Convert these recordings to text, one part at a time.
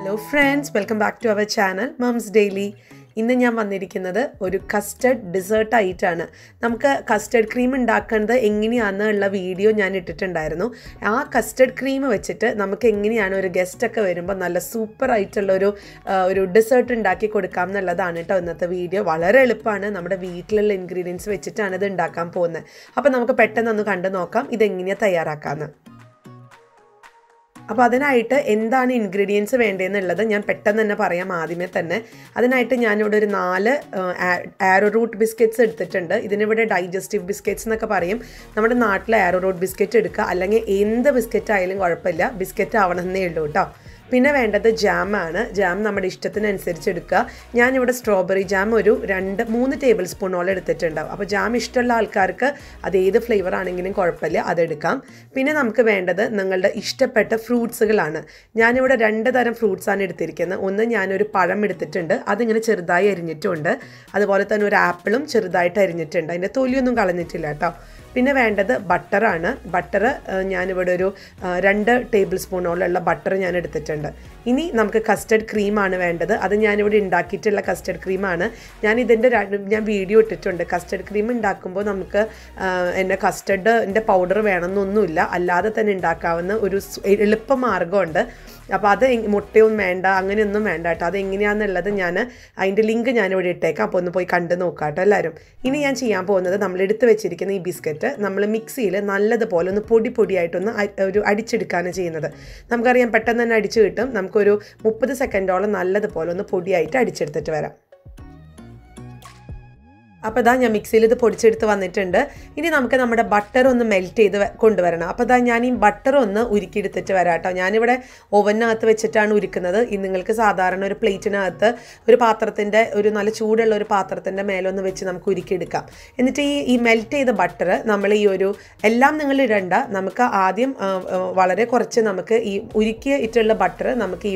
Hello friends, welcome back to our channel Mums Daily. ഇന്ന് ഞാൻ വന്നിരിക്കുന്നത് ഒരു കസ്റ്റർഡ് ഡെസേർട്ട് ആയിട്ടാണ്. നമുക്ക് കസ്റ്റർഡ് ക്രീം ഉണ്ടാക്കുന്നത് എങ്ങനെയാണെന്നുള്ള വീഡിയോ ഞാൻ ഇട്ടിട്ടുണ്ടായിരുന്നു. ആ കസ്റ്റർഡ് ക്രീം വെച്ചിട്ട് നമുക്ക് എങ്ങനെയാണ് ഒരു ഗസ്റ്റൊക്കെ വരുമ്പോൾ നല്ല സൂപ്പർ ആയിട്ടുള്ള ഒരു ഡെസേർട്ട് ഉണ്ടാക്കി കൊടുക്കാം എന്നുള്ളതാണ് കേട്ടോ ഇന്നത്തെ വീഡിയോ. വളരെ എളുപ്പമാണ്, നമ്മുടെ വീട്ടിലുള്ള ഇൻഗ്രീഡിയൻസ് വെച്ചിട്ടാണ് ഇത് ഉണ്ടാക്കാൻ പോകുന്നത്. അപ്പോൾ നമുക്ക് പെട്ടെന്നൊന്ന് കണ്ടു നോക്കാം ഇതെങ്ങനെയാണ് തയ്യാറാക്കാമെന്ന്. അപ്പോൾ അതിനായിട്ട് എന്താണ് ഇൻഗ്രീഡിയൻസ് വേണ്ടതെന്നുള്ളത് ഞാൻ പെട്ടെന്ന് തന്നെ പറയാം ആദ്യമേ തന്നെ. അതിനായിട്ട് ഞാനിവിടെ ഒരു 4 ആരോ റൂട്ട് ബിസ്ക്കറ്റ്സ് എടുത്തിട്ടുണ്ട്. ഇതിനിവിടെ ഡൈജസ്റ്റീവ് ബിസ്ക്കറ്റ്സ് എന്നൊക്കെ പറയും. നമ്മുടെ നാട്ടിലെ ആരോ റൂട്ട് ബിസ്ക്കറ്റ് എടുക്കുക, അല്ലെങ്കിൽ എന്ത് ബിസ്ക്കറ്റ് ആയാലും കുഴപ്പമില്ല, ബിസ്ക്കറ്റ് ആവണമെന്നേ ഉള്ളൂ കേട്ടോ. പിന്നെ വേണ്ടത് ജാമാണ്. ജാം നമ്മുടെ ഇഷ്ടത്തിനനുസരിച്ച് എടുക്കുക. ഞാനിവിടെ സ്ട്രോബെറി ജാം ഒരു 2-3 ടേബിൾ സ്പൂണോളം എടുത്തിട്ടുണ്ടാവും. അപ്പോൾ ജാം ഇഷ്ടമുള്ള ആൾക്കാർക്ക് അത് ഏത് ഫ്ലേവർ ആണെങ്കിലും കുഴപ്പമില്ല, അതെടുക്കാം. പിന്നെ നമുക്ക് വേണ്ടത് നിങ്ങളുടെ ഇഷ്ടപ്പെട്ട ഫ്രൂട്ട്സുകളാണ്. ഞാനിവിടെ 2 തരം ഫ്രൂട്ട്സാണ് എടുത്തിരിക്കുന്നത്. ഒന്ന് ഞാനൊരു പഴം എടുത്തിട്ടുണ്ട്, അതിങ്ങനെ ചെറുതായി അരിഞ്ഞിട്ടുണ്ട്. അതുപോലെ തന്നെ ഒരു ആപ്പിളും ചെറുതായിട്ട് അരിഞ്ഞിട്ടുണ്ട്, അതിൻ്റെ തൊലിയൊന്നും കളഞ്ഞിട്ടില്ല കേട്ടോ. പിന്നെ വേണ്ടത് ബട്ടറാണ്. ബട്ടർ ഞാനിവിടെ ഒരു 2 ടേബിൾ സ്പൂണോളമുള്ള ബട്ടർ ഞാൻ എടുത്തിട്ടുണ്ട്. ഇനി നമുക്ക് കസ്റ്റർഡ് ക്രീമാണ് വേണ്ടത്. അത് ഞാനിവിടെ ഉണ്ടാക്കിയിട്ടുള്ള കസ്റ്റർഡ് ക്രീമാണ്. ഞാൻ വീഡിയോ ഇട്ടിട്ടുണ്ട്. കസ്റ്റർഡ് ക്രീം ഉണ്ടാക്കുമ്പോൾ നമുക്ക് കസ്റ്റർഡിൻ്റെ പൗഡർ വേണമെന്നൊന്നുമില്ല, അല്ലാതെ തന്നെ ഉണ്ടാക്കാവുന്ന ഒരു എളുപ്പ മാർഗ്ഗമുണ്ട്. അപ്പോൾ അത് മുട്ടയൊന്നും വേണ്ട, അങ്ങനെയൊന്നും വേണ്ട കേട്ടോ. അതെങ്ങനെയാണെന്നുള്ളത് അതിൻ്റെ ലിങ്ക് ഞാനിവിടെ ഇട്ടേക്കാം, അപ്പോൾ ഒന്ന് പോയി കണ്ടു നോക്കാം കേട്ടോ എല്ലാവരും. ഇനി ഞാൻ ചെയ്യാൻ പോകുന്നത്, നമ്മൾ എടുത്ത് വെച്ചിരിക്കുന്ന ഈ ബിസ്ക്കറ്റ് നമ്മൾ മിക്സിയിൽ നല്ലതുപോലെ ഒന്ന് പൊടിയായിട്ടൊന്ന് അടിച്ചെടുക്കുകയാണ് ചെയ്യുന്നത്. നമുക്കറിയാം പെട്ടെന്ന് തന്നെ അടിച്ചു കിട്ടും. നമുക്കൊരു 30 സെക്കൻഡോളം നല്ലതുപോലെ ഒന്ന് പൊടിയായിട്ട് അടിച്ചെടുത്തിട്ട് വരാം. അപ്പോൾ ഇതാ ഞാൻ മിക്സിയിൽ ഇത് പൊടിച്ചെടുത്ത് വന്നിട്ടുണ്ട്. ഇനി നമുക്ക് നമ്മുടെ ബട്ടർ ഒന്ന് മെൽറ്റ് ചെയ്ത് കൊണ്ടുവരണം. അപ്പോൾ ഇതാ ഞാൻ ഈ ബട്ടർ ഒന്ന് ഉരുക്കിയെടുത്തിട്ട് വരാം കേട്ടോ. ഞാനിവിടെ ഓവനകത്ത് വെച്ചിട്ടാണ് ഉരുക്കുന്നത്. നിങ്ങൾക്ക് സാധാരണ ഒരു പ്ലേറ്റിനകത്ത് ഒരു പാത്രത്തിൻ്റെ നല്ല ചൂടുള്ള ഒരു പാത്രത്തിൻ്റെ മേലൊന്ന് വെച്ച് നമുക്ക് ഉരുക്കിയെടുക്കാം. എന്നിട്ട് ഈ മെൽറ്റ് ചെയ്ത ബട്ടർ നമ്മൾ എല്ലാം നിങ്ങൾ ഇടണ്ട, നമുക്ക് ആദ്യം വളരെ കുറച്ച് നമുക്ക് ഈ ഉരുക്കിയിട്ടുള്ള ബട്ടർ നമുക്ക്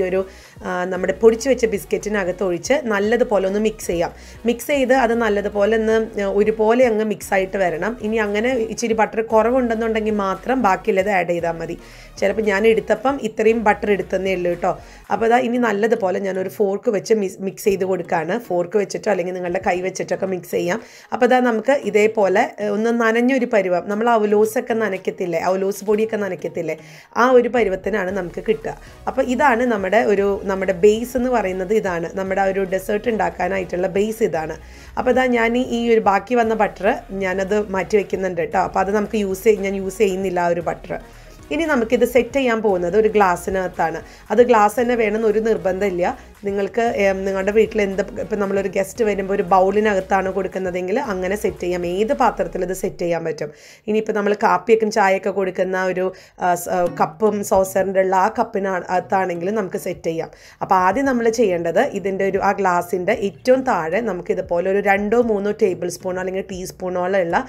നമ്മുടെ പൊടിച്ച് വെച്ച ബിസ്ക്കറ്റിനകത്ത് ഒഴിച്ച് നല്ലതുപോലെ ഒന്ന് മിക്സ് ചെയ്യാം. മിക്സ് ചെയ്ത് അത് നല്ലതുപോലെ ഒരുപോലെ അങ്ങ് മിക്സ് ആയിട്ട് വരണം. ഇനി അങ്ങനെ ഇച്ചിരി ബട്ടർ കുറവുണ്ടെന്നുണ്ടെങ്കിൽ മാത്രം ബാക്കിയുള്ളത് ആഡ് ചെയ്താൽ മതി. ചിലപ്പോൾ ഞാൻ എടുത്തപ്പം ഇത്രയും ബട്ടർ എടുത്തതേ ഉള്ളൂ കേട്ടോ. അപ്പോൾ അതാ ഇനി നല്ലതുപോലെ ഞാനൊരു ഫോർക്ക് വെച്ച് മിക്സ് ചെയ്ത് കൊടുക്കുകയാണ്. ഫോർക്ക് വെച്ചിട്ടോ അല്ലെങ്കിൽ നിങ്ങളുടെ കൈ വെച്ചിട്ടൊക്കെ മിക്സ് ചെയ്യാം. അപ്പോൾ അതാ നമുക്ക് ഇതേപോലെ ഒന്ന് നനഞ്ഞൊരു പരുവം, നമ്മൾ അവലോസൊക്കെ നനയ്ക്കത്തില്ലേ, അവലോസ് പൊടിയൊക്കെ നനയ്ക്കത്തില്ലേ, ആ ഒരു പരുവത്തിനാണ് നമുക്ക് കിട്ടുക. അപ്പോൾ ഇതാണ് നമ്മുടെ ബേസ് എന്ന് പറയുന്നത്. ഇതാണ് നമ്മുടെ ഒരു ഡെസേർട്ട് ഉണ്ടാക്കാനായിട്ടുള്ള ബേസ് ഇതാണ്. അപ്പോൾ അതാ ഞാൻ ഈ ബാക്കി വന്ന ബട്ടർ ഞാനത് മാറ്റി വയ്ക്കുന്നുണ്ട് കേട്ടോ. അപ്പോൾ അത് നമുക്ക് ഞാൻ യൂസ് ചെയ്യുന്നില്ല ആ ഒരു ബട്ടർ. ഇനി നമുക്കിത് സെറ്റ് ചെയ്യാൻ പോകുന്നത് ഒരു ഗ്ലാസ്സിനകത്താണ്. അത് ഗ്ലാസ് തന്നെ വേണമെന്ന് ഒരു നിർബന്ധമില്ല. നിങ്ങൾക്ക് നിങ്ങളുടെ വീട്ടിൽ ഇപ്പം നമ്മളൊരു ഗസ്റ്റ് വരുമ്പോൾ ഒരു ബൗളിനകത്താണ് കൊടുക്കുന്നതെങ്കിൽ അങ്ങനെ സെറ്റ് ചെയ്യാം. ഏത് പാത്രത്തിൽ ഇത് സെറ്റ് ചെയ്യാൻ പറ്റും. ഇനിയിപ്പോൾ നമ്മൾ കാപ്പിയൊക്കെ ചായയൊക്കെ കൊടുക്കുന്ന ഒരു കപ്പും സോസറിൻ്റെ ഉള്ള ആ കപ്പിനകത്താണെങ്കിലും നമുക്ക് സെറ്റ് ചെയ്യാം. അപ്പോൾ ആദ്യം നമ്മൾ ചെയ്യേണ്ടത് ഇതിൻ്റെ ആ ഗ്ലാസിൻ്റെ ഏറ്റവും താഴെ നമുക്കിതുപോലെ ഒരു 2-3 ടേബിൾ സ്പൂണോ അല്ലെങ്കിൽ ടീസ്പൂണോളം ഉള്ള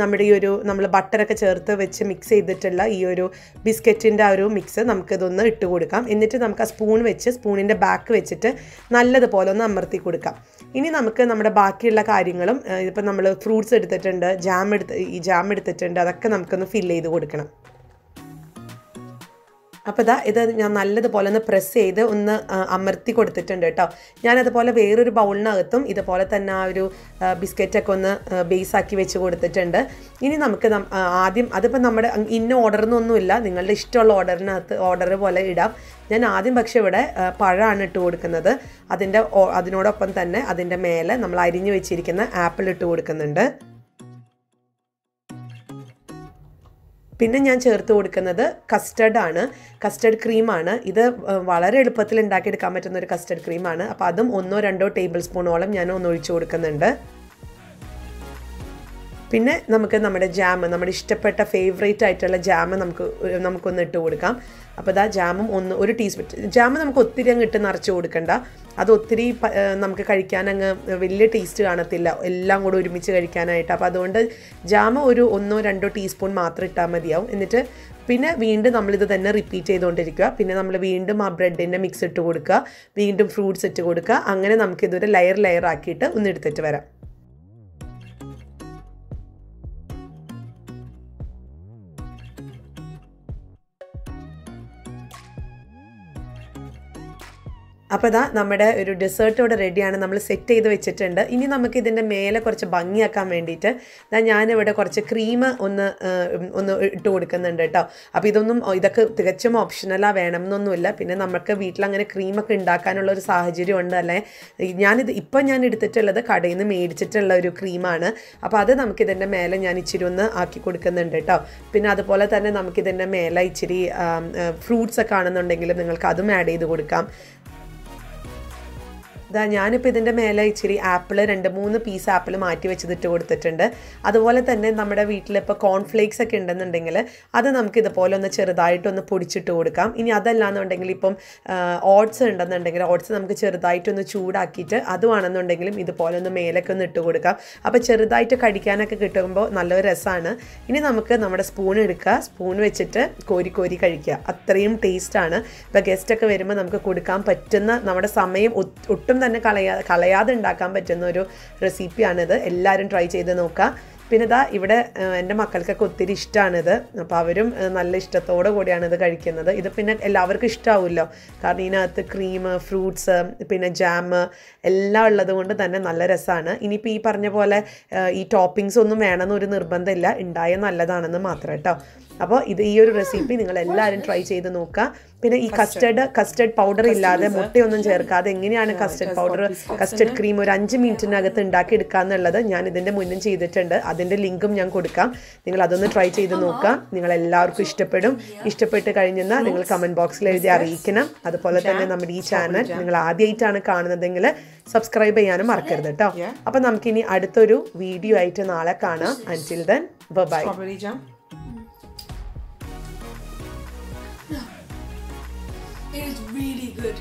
നമ്മുടെ നമ്മൾ ബട്ടറൊക്കെ ചേർത്ത് വെച്ച് മിക്സ് ചെയ്തിട്ടുള്ള ഈ ഒരു ബിസ്ക്കറ്റിൻ്റെ ആ ഒരു മിക്സ് നമുക്കിതൊന്ന് ഇട്ട് കൊടുക്കാം. എന്നിട്ട് നമുക്ക് ആ സ്പൂൺ വെച്ച് സ്പൂണിൻ്റെ ബാക്ക് വെച്ചിട്ട് നല്ലതുപോലെ ഒന്ന് അമർത്തി കൊടുക്കാം. ഇനി നമുക്ക് നമ്മുടെ ബാക്കിയുള്ള കാര്യങ്ങളും, ഇപ്പം നമ്മൾ ഫ്രൂട്ട്സ് എടുത്തിട്ടുണ്ട്, ജാം എടുത്തിട്ടുണ്ട്, അതൊക്കെ നമുക്കൊന്ന് ഫില്ല് ചെയ്ത് കൊടുക്കണം. അപ്പോൾ ഇത് ഞാൻ നല്ലതുപോലെ ഒന്ന് പ്രസ് ചെയ്ത് ഒന്ന് അമർത്തി കൊടുത്തിട്ടുണ്ട് കേട്ടോ. ഞാനതുപോലെ വേറൊരു ബൗളിനകത്തും ഇതുപോലെ തന്നെ ആ ഒരു ബിസ്ക്കറ്റൊക്കെ ഒന്ന് ബേസാക്കി വെച്ച് കൊടുത്തിട്ടുണ്ട്. ഇനി നമുക്ക് ആദ്യം അതിപ്പോൾ നമ്മുടെ ഇന്ന ഓർഡറിനൊന്നുമില്ല, നിങ്ങളുടെ ഇഷ്ടമുള്ള ഓർഡർ പോലെ ഇടാം. ഞാൻ ആദ്യം പക്ഷേ ഇവിടെ പഴമാണ് ഇട്ട് കൊടുക്കുന്നത്. അതിനോടൊപ്പം തന്നെ അതിൻ്റെ മേലെ നമ്മൾ അരിഞ്ഞു വെച്ചിരിക്കുന്ന ആപ്പിൾ ഇട്ട് കൊടുക്കുന്നുണ്ട്. പിന്നെ ഞാൻ ചേർത്ത് കൊടുക്കുന്നത് കസ്റ്റർഡ് ക്രീമാണ്. ഇത് വളരെ എളുപ്പത്തിൽ ഉണ്ടാക്കിയെടുക്കാൻ പറ്റുന്ന ഒരു കസ്റ്റർഡ് ക്രീമാണ്. അപ്പോൾ അതും 1-2 ടേബിൾ സ്പൂണോളം ഞാൻ ഒന്ന് ഒഴിച്ചു കൊടുക്കുന്നുണ്ട്. പിന്നെ നമുക്ക് നമ്മുടെ നമ്മുടെ ഇഷ്ടപ്പെട്ട ഫേവറേറ്റ് ആയിട്ടുള്ള ജാം നമുക്കൊന്ന് ഇട്ട് കൊടുക്കാം. അപ്പോൾ ജാമും ഒരു ടീസ്പൂൺ ജാം നമുക്ക് ഒത്തിരി അങ്ങ് ഇട്ട് നിറച്ച് കൊടുക്കണ്ട. അത് ഒത്തിരി നമുക്ക് കഴിക്കാൻ അങ്ങ് വലിയ ടേസ്റ്റ് കാണത്തില്ല, എല്ലാം കൂടെ ഒരുമിച്ച് കഴിക്കാനായിട്ട്. അപ്പോൾ അതുകൊണ്ട് ജാം ഒരു 1-2 ടീസ്പൂൺ മാത്രം ഇട്ടാൽ മതിയാവും. എന്നിട്ട് പിന്നെ വീണ്ടും നമ്മളിത് തന്നെ റിപ്പീറ്റ് ചെയ്തുകൊണ്ടിരിക്കുക. പിന്നെ നമ്മൾ വീണ്ടും ആ ബ്രെഡിൻ്റെ മിക്സ് ഇട്ട് കൊടുക്കുക, വീണ്ടും ഫ്രൂട്ട്സ് ഇട്ട് കൊടുക്കുക. അങ്ങനെ നമുക്കിതൊരു ലെയർ ആക്കിയിട്ട് ഒന്ന് എടുത്തിട്ട് വരാം. അപ്പോൾ ഇതാ നമ്മുടെ ഒരു ഡെസേർട്ട് ഇവിടെ റെഡിയാണ്, നമ്മൾ സെറ്റ് ചെയ്ത് വെച്ചിട്ടുണ്ട്. ഇനി നമുക്ക് ഇതിൻ്റെ മേലെ കുറച്ച് ഭംഗിയാക്കാൻ വേണ്ടിയിട്ട് ഞാനിവിടെ കുറച്ച് ക്രീം ഒന്ന് ഇട്ട് കൊടുക്കുന്നുണ്ട് കേട്ടോ. അപ്പോൾ ഇതൊക്കെ തികച്ചും ഓപ്ഷനലാണ്, വേണമെന്നൊന്നുമില്ല. പിന്നെ നമുക്ക് വീട്ടിലങ്ങനെ ക്രീമൊക്കെ ഉണ്ടാക്കാനുള്ള ഒരു സാഹചര്യം ഉണ്ട് അല്ലേ. ഞാൻ എടുത്തിട്ടുള്ളത് കടയിൽ നിന്ന് മേടിച്ചിട്ടുള്ള ഒരു ക്രീമാണ്. അപ്പോൾ അത് നമുക്കിതിൻ്റെ മേലെ ഞാൻ ഇച്ചിരി ഒന്ന് ആക്കി കൊടുക്കുന്നുണ്ട് കേട്ടോ. പിന്നെ അതുപോലെ തന്നെ നമുക്കിതിൻ്റെ മേലെ ഇച്ചിരി ഫ്രൂട്ട്സ് ഒക്കെ ആണെന്നുണ്ടെങ്കിൽ നിങ്ങൾക്ക് അതും ആഡ് ചെയ്ത് കൊടുക്കാം. ഞാനിപ്പോൾ ഇതിൻ്റെ മേലെ ഇച്ചിരി ആപ്പിൾ 2-3 പീസ് ആപ്പിൾ മാറ്റി വെച്ചിട്ട് കൊടുത്തിട്ടുണ്ട്. അതുപോലെ തന്നെ നമ്മുടെ വീട്ടിലിപ്പോൾ കോൺഫ്ലേക്സ് ഒക്കെ ഉണ്ടെന്നുണ്ടെങ്കിൽ അത് നമുക്ക് ഇതുപോലെ ഒന്ന് ചെറുതായിട്ടൊന്ന് പൊടിച്ചിട്ട് കൊടുക്കാം. ഇനി അതല്ലാന്നുണ്ടെങ്കിൽ ഇപ്പം ഓട്സ് ഉണ്ടെന്നുണ്ടെങ്കിൽ ഓട്സ് നമുക്ക് ചെറുതായിട്ടൊന്ന് ചൂടാക്കിയിട്ട് അതുവാണെന്നുണ്ടെങ്കിലും ഇതുപോലെ ഒന്ന് മേലൊക്കെ ഒന്ന് ഇട്ട് കൊടുക്കാം. അപ്പോൾ ചെറുതായിട്ട് കടിക്കാനൊക്കെ കിട്ടുമ്പോൾ നല്ലൊരു രസമാണ്. ഇനി നമുക്ക് നമ്മുടെ സ്പൂൺ എടുക്കുക, സ്പൂൺ വെച്ചിട്ട് കോരി കോരി കഴിക്കുക, അത്രയും ടേസ്റ്റാണ്. ഇപ്പോൾ ഗസ്റ്റൊക്കെ വരുമ്പോൾ നമുക്ക് കൊടുക്കാൻ പറ്റുന്ന, നമ്മുടെ സമയം ഒട്ടും തന്നെ കളയാതെ ഉണ്ടാക്കാൻ പറ്റുന്ന ഒരു റെസിപ്പിയാണിത്. എല്ലാവരും ട്രൈ ചെയ്ത് നോക്കുക. പിന്നെ ഇവിടെ എൻ്റെ മക്കൾക്കൊക്കെ ഒത്തിരി ഇഷ്ടമാണിത്. അപ്പോൾ അവരും നല്ല ഇഷ്ടത്തോടു കൂടിയാണ് ഇത് കഴിക്കുന്നത്. ഇത് പിന്നെ എല്ലാവർക്കും ഇഷ്ടമാവുമല്ലോ, കാരണം ഇതിനകത്ത് ക്രീം, ഫ്രൂട്ട്സ്, പിന്നെ ജാം എല്ലാം ഉള്ളത് കൊണ്ട് തന്നെ നല്ല രസമാണ്. ഇനിയിപ്പോൾ ഈ പറഞ്ഞ പോലെ ഈ ടോപ്പിങ്സ് ഒന്നും വേണമെന്നൊരു നിർബന്ധമില്ല, ഉണ്ടായ നല്ലതാണെന്ന് മാത്രം കേട്ടോ. അപ്പോൾ ഈ ഒരു റെസിപ്പി നിങ്ങൾ എല്ലാവരും ട്രൈ ചെയ്ത് നോക്കുക. പിന്നെ ഈ കസ്റ്റർഡ് പൗഡർ ഇല്ലാതെ, മുട്ടയൊന്നും ചേർക്കാതെ എങ്ങനെയാണ് കസ്റ്റർഡ് ക്രീം ഒരു 5 മിനിറ്റിനകത്ത് ഉണ്ടാക്കിയെടുക്കുക എന്നുള്ളത് ഞാൻ ഇതിൻ്റെ മുന്നും ചെയ്തിട്ടുണ്ട്. അതിൻ്റെ ലിങ്കും ഞാൻ കൊടുക്കാം, നിങ്ങൾ അതൊന്ന് ട്രൈ ചെയ്ത് നോക്കുക. നിങ്ങൾ എല്ലാവർക്കും ഇഷ്ടപ്പെടും. ഇഷ്ടപ്പെട്ട് കഴിഞ്ഞാൽ നിങ്ങൾ കമൻറ്റ് ബോക്സിൽ എഴുതി അറിയിക്കണം. അതുപോലെ തന്നെ നമ്മുടെ ഈ ചാനൽ നിങ്ങൾ ആദ്യമായിട്ടാണ് കാണുന്നതെങ്കിൽ സബ്സ്ക്രൈബ് ചെയ്യാനും മറക്കരുത് കേട്ടോ. അപ്പം നമുക്കിനി അടുത്തൊരു വീഡിയോ ആയിട്ട് നാളെ കാണാം. Until then, bye. It is really good.